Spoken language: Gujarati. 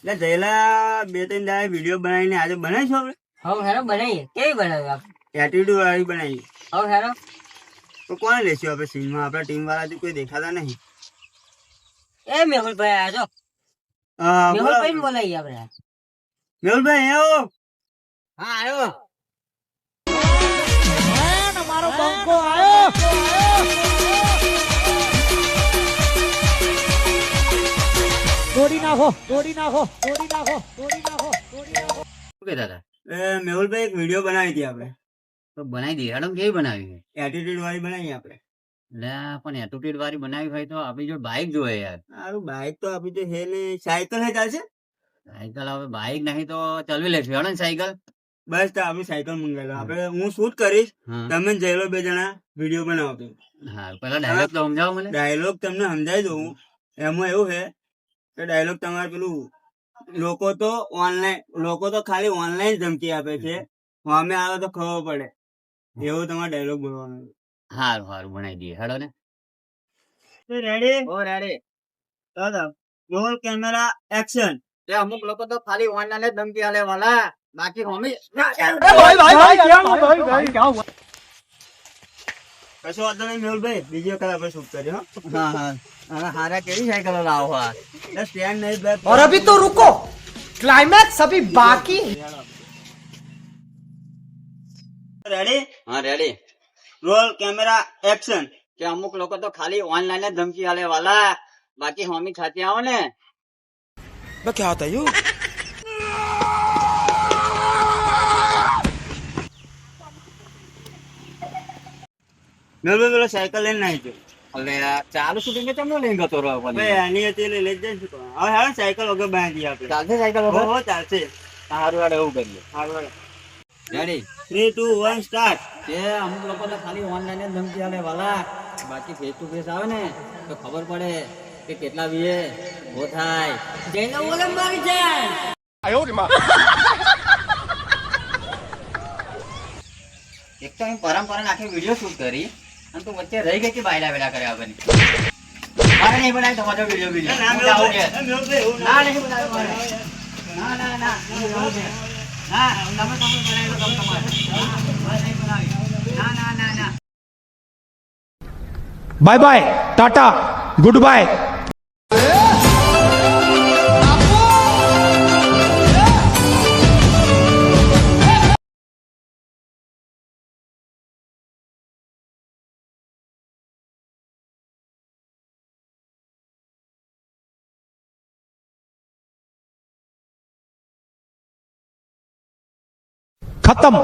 એટલે જયલા 2-3 દાડા વિડીયો બનાવીને આજે બનાવીશું આપણે. હવ હેરો બનાવીએ. કેવી બનાવી આપણે? એટીટ્યુડ વાળી બનાવી. હવ હેરો. તો કોને લેશું આપણે સીનમાં? આપણા ટીમ વાળાથી કોઈ દેખાતા નહીં. એ મેહુલભાઈ આજો. હા, મેહુલભાઈ ને બોલાવીએ આપણે. મેહુલભાઈ આવો. હા આવ્યો. મારો બંકો આવ્યો. તોડી નાખો, તોડી નાખો, તોડી નાખો, તોડી નાખો, તોડી નાખો. શું કહેતા હતા? મેહુલભાઈ એક વિડીયો બનાવી હતી આપણે. તો બનાવી દઈએ. હેડો કેવી બનાવી? એટીટ્યુડ વાળી બનાવી આપણે. એટલે પણ એટીટ્યુડ વાળી બનાવી હોય તો આપણી જો બાઇક જોઈએ યાર. સારું, બાઇક તો આપી તો હે ને. સાયકલ હે ચાલશે? સાયકલ હવે બાઇક નહીં તો ચલવી લેશું. હેડો ને સાયકલ. બસ તો આપણે સાયકલ મંગાવી લો. આપણે હું શૂટ કરીશ, હા તમે ને જયલો 2 જણા વિડીયો બનાવજો. હા, પેલા ડાયલોગ તો સમજાવો મને. ડાયલોગ તમને સમજાવી દઉં. એમાં એવું છે કે ડાયલોગ તમારે પેલું લોકો તો ખાલી ઓનલાઈન ધમકી આપે છે, સામે આવે તો ખબર પડે એવું તમારે ડાયલોગ બોલવાનો. સારું સારું બનાવી દઈએ. હેડો ને. રેડી? ઓ રેડી. Roll camera action. તે અમુક લોકો તો ખાલી ઓનલાઈન જ ધમકી આલે વાલા, બાકી હોમી કશો વાંધો નહીં મેહુલભાઈ, બીજી વખત આપણે શૂટ કરીએ. હો, હા હા. હવે હારા કેવી સાયકલો લાવો હા. સ્ટેન્ડ નહીં ભાઈ. और अभी तो रुको, क्लाइमैक्स अभी बाकी है. રેડી? હા રેડી. Roll camera action. કે અમુક લોકો તો ખાલી ઓનલાઈન જ ધમકી આલે વાલા, બાકી હોમી ખાતી આવો ને. क्या होता है यू? મેહુલભાઈ પેલો સાયકલ લઈને નાખી દો. એટલે ચાલુ શૂટિંગ તમને લઈને ગતો રહો ભાઈ આની હતી એટલે લઈ જઈશું. હવે હાલો સાયકલ વગર બાંધી દઈએ આપણે. ચાલશે સાયકલ હો, વગર? હો, ચાલશે. સારું હેડો એવું કરીએ. હાલો. રેડી. 3, 2, 1 સ્ટાર્ટ. તે અમુક લોકો તો ખાલી ઓનલાઈન જ ધમકી આલે વાલા, બાકી ફેસ ટુ ફેસ આવે ને તો ખબર પડે કે કેટલા વીએ ભો થાય. જઈને બોલે મારી જાય. એક તો હું પરંપરા આખી વિડીયો શૂટ કરી અને તું વચ્ચે રહી ગઈ કે બાયલા વેલા કર્યા વગર. મારે નહીં બનાવી તમારો વિડીયો ના, વિડીયો મેહુલભાઈ, મેહુલભાઈ, એવું ના નહીં બનાવ્યો મારે. ના ના ના એવું છે. ના તમે બનાવી દો તમે તમારે. મારે નહીં બનાવી. ના ના ના ના. बाय बाय, टाटा, गुड बाय. खत्म.